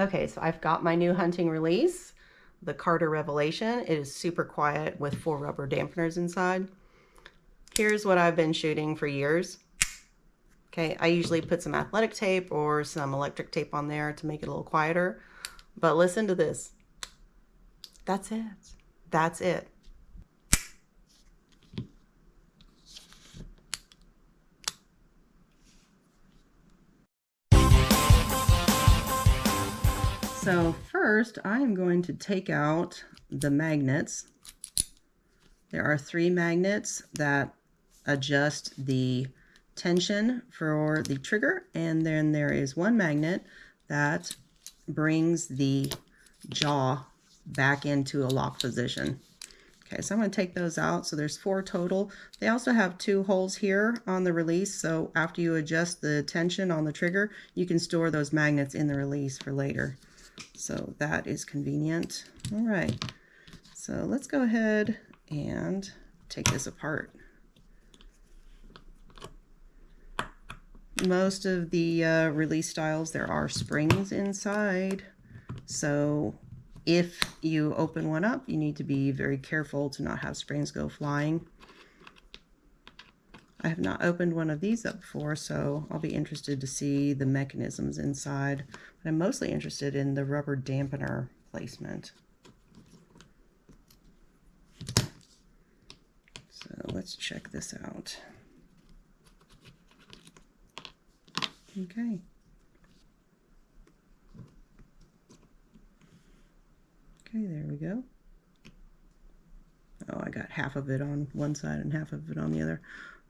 Okay, so I've got my new hunting release, the Carter Revelation. It is super quiet with 4 rubber dampeners inside. Here's what I've been shooting for years. Okay, I usually put some athletic tape or some electric tape on there to make it a little quieter. But listen to this. That's it. That's it. So first, I am going to take out the magnets. There are 3 magnets that adjust the tension for the trigger, and then there is 1 magnet that brings the jaw back into a lock position. Okay, so I'm going to take those out. So there's 4 total. They also have 2 holes here on the release, so after you adjust the tension on the trigger, you can store those magnets in the release for later. So that is convenient. All right, so let's go ahead and take this apart. Most of the release styles, there are springs inside. So if you open one up, you need to be very careful to not have springs go flying. I have not opened one of these up before, so I'll be interested to see the mechanisms inside. But I'm mostly interested in the rubber dampener placement. So let's check this out. Okay. Okay, there we go. Oh, I got half of it on one side and half of it on the other.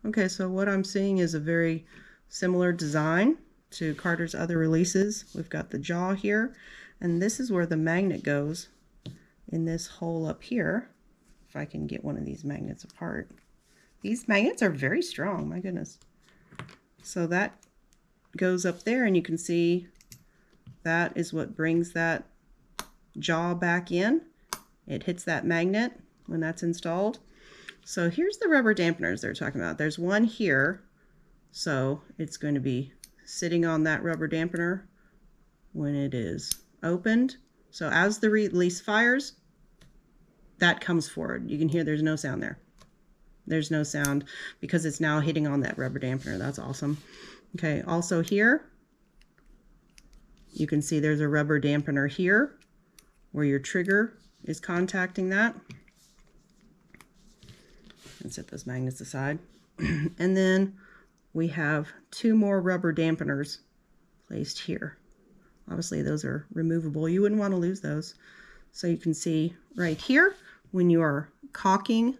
Okay, so what I'm seeing is a very similar design to Carter's other releases. We've got the jaw here, and this is where the magnet goes in this hole up here. If I can get one of these magnets apart. These magnets are very strong, my goodness. So that goes up there, and you can see that is what brings that jaw back in. It hits that magnet when that's installed. So here's the rubber dampeners they're talking about. There's one here, so it's going to be sitting on that rubber dampener when it is opened. So as the release fires, that comes forward. You can hear there's no sound there. There's no sound because it's now hitting on that rubber dampener. That's awesome. Okay, also here, you can see there's a rubber dampener here where your trigger is contacting that. And set those magnets aside. And then we have 2 more rubber dampeners placed here. Obviously those are removable. You wouldn't want to lose those. So you can see right here, when you are cocking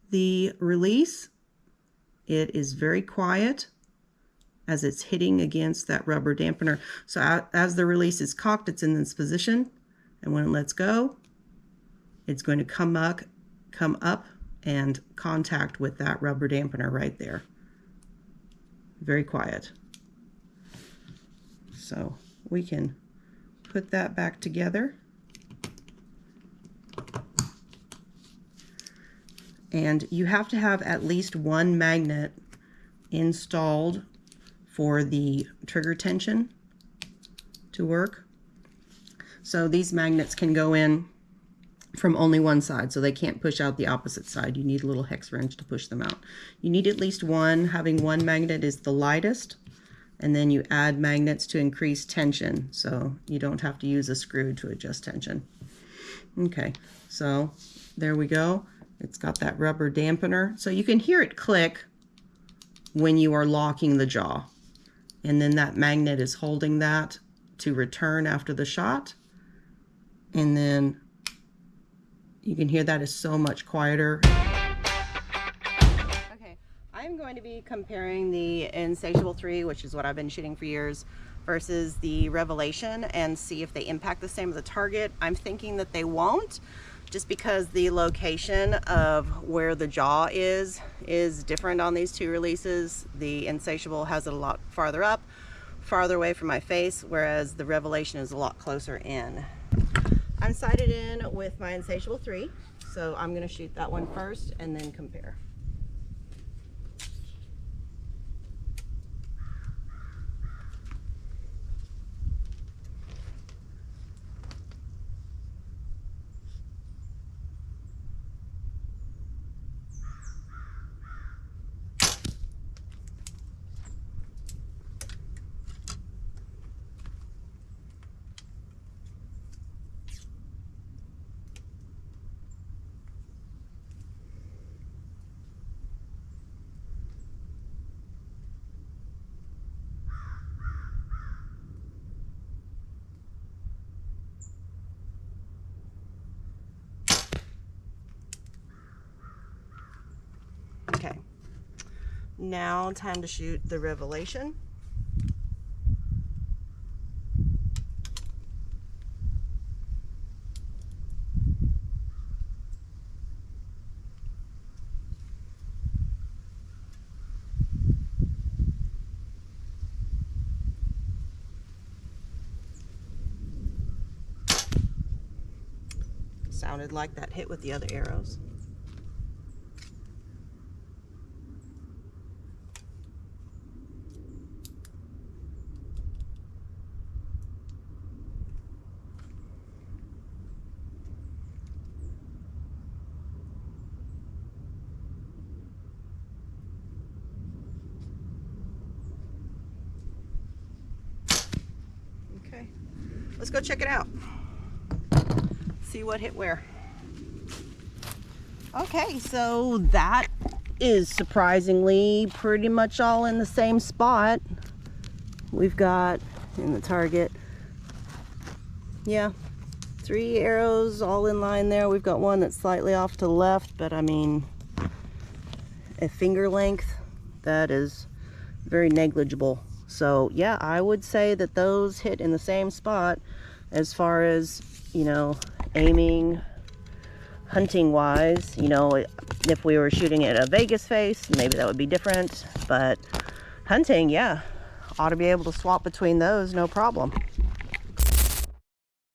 the release, it is very quiet as it's hitting against that rubber dampener. So as the release is cocked, it's in this position, and when it lets go, it's going to come up and contact with that rubber dampener right there. Very quiet. So we can put that back together. And you have to have at least 1 magnet installed for the trigger tension to work. So these magnets can go in from only one side, so they can't push out the opposite side. You need a little hex wrench to push them out. You need at least 1. Having 1 magnet is the lightest, and then you add magnets to increase tension, so you don't have to use a screw to adjust tension. Okay, so there we go. It's got that rubber dampener, so you can hear it click when you are locking the jaw, and then that magnet is holding that to return after the shot, and then you can hear that is so much quieter. Okay, I'm going to be comparing the Insatiable 3, which is what I've been shooting for years, versus the Revelation, and see if they impact the same as the target. I'm thinking that they won't, just because the location of where the jaw is different on these 2 releases. The Insatiable has it a lot farther up, farther away from my face, whereas the Revelation is a lot closer in. I'm sighted in with my Insatiable 3, so I'm going to shoot that one first and then compare. Now time to shoot the Revelation. Sounded like that hit with the other arrows. Okay, let's go check it out. See what hit where. Okay, so that is surprisingly pretty much all in the same spot. We've got in the target, yeah, 3 arrows all in line there. We've got one that's slightly off to the left, but I mean, a finger length, that is very negligible. So yeah, I would say that those hit in the same spot as far as, you know, aiming, hunting wise. You know, if we were shooting at a Vegas face, maybe that would be different, but hunting, yeah, ought to be able to swap between those, no problem.